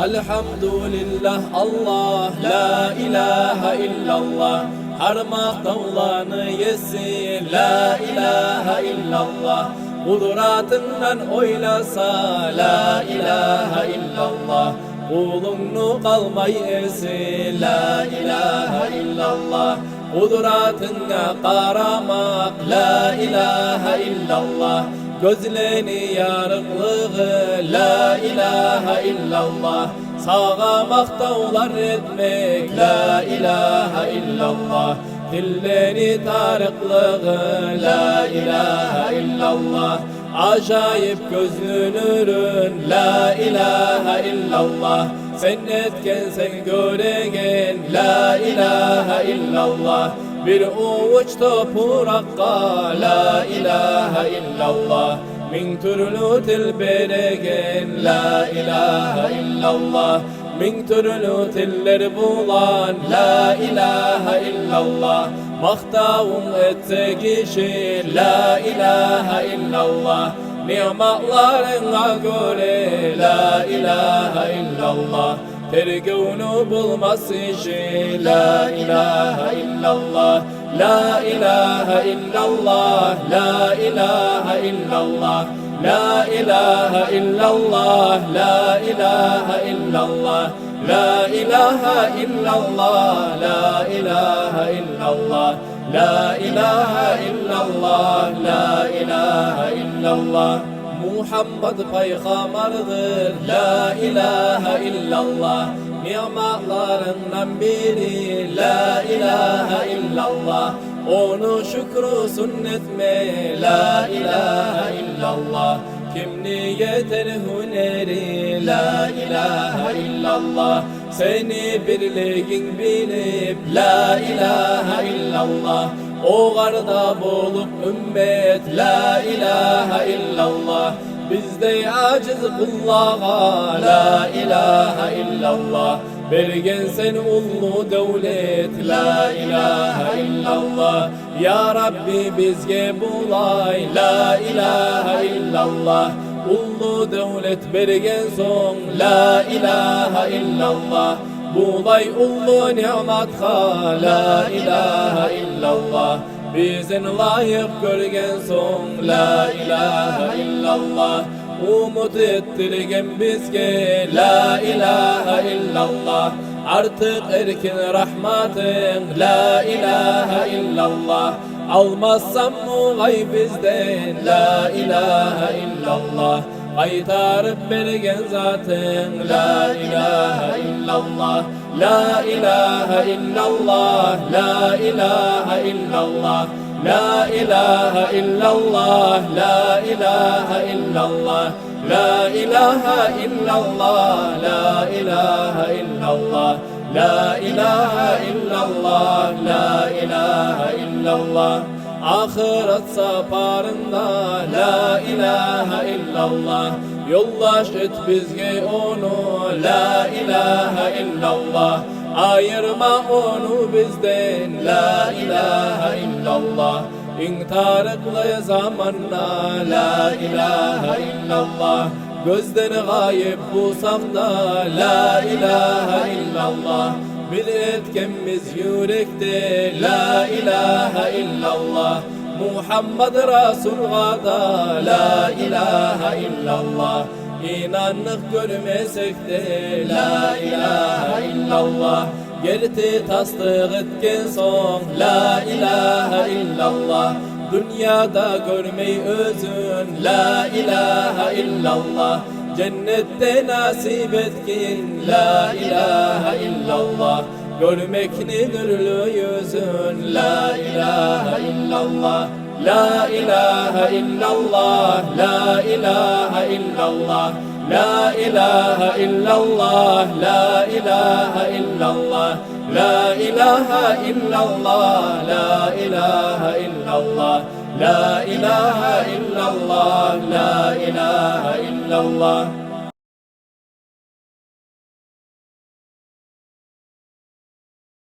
Elhamdülillah Allah, la ilahe illallah. Harmak tavlanı yesin, la ilahe illallah. Kudratından oylasa, la ilahe illallah. Kulunu kalmay esin, la ilahe illallah. Kudratına karamak, la ilahe illallah. Gözlerini yarıklığı, la ilahe illallah. Sağamak tağlar etmek, la ilahe illallah. Dilleri tarıklığı, la ilahe illallah. Acayip gözlü nurun, la ilahe illallah. Sen etken sen göregen, la ilahe illallah. Bir uvuç toprakka, la ilahe illallah. Min türlü til beregen, la ilahe illallah. Min türlü tiller bulan, la ilahe illallah. Mahtavun etse kişi, la ilahe illallah. Nimetlarına göre, la ilahe illallah. Tergûnu bulmaz işi, la ilahe illallah. La ilahe illallah, la ilahe illallah. La ilahe illallah, la ilahe illallah. La ilahe illallah, la ilahe illallah. La ilahe illallah, la ilahe illallah. Muhammed peygamberdir, la ilahe illallah. Nimetlarından biri, la ilahe illallah. Onu şükrü sünnetme, la ilahe illallah. Kim niyetin hüneri, la ilahe illallah. Seni birliğin bilip, la ilahe illallah. O garda bulup ümmet, la ilahe illallah. Bizde aciz kullağa, la ilahe illallah. Bergen sen ullu devlet, la ilahe illallah. Ya Rabbi bizge bulay, la ilahe illallah. Ullu devlet bergen son, la ilahe illallah. Bulay ullu ni'matha, la ilahe illallah. Bizin layık görgen son, la ilahe illallah. Umut ettirgen bizge, la ilahe illallah. Artık erkin rahmatın, la ilahe illallah. Almazsam mu gay bizden, la ilahe illallah. Kaytarıp bergen zatın, la ilahe illallah. La ilahe illallah, la ilahe illallah. La ilahe illallah, la ilahe illallah. La ilahe illallah, la ilahe illallah. La ilahe illallah, la ilahe illallah. Ahiret saparında, la ilahe illallah. Yollaş et bizge onu, la ilahe illallah. Ayırma onu bizden, la ilahe illallah. İntarıklı zamanla, la ilahe illallah. Gözden gayip bulsak da, la ilahe illallah. Bil etkemiz yürekte, la ilahe illallah. Muhammed Resul gada, la ilahe illallah. İnanlık görmesek de, la ilahe illallah. Gerti tasdik etken son, la ilahe illallah. Dünyada görmeyi özün, la ilahe illallah. Cennette nasip etkin, la ilahe illallah. Görmekni nurlu yüzün, la ilahe illallah. La ilahe illallah, la ilahe illallah. La ilahe illallah, la ilahe illallah. La ilahe illallah, la ilahe illallah. La ilahe illallah, la ilahe illallah.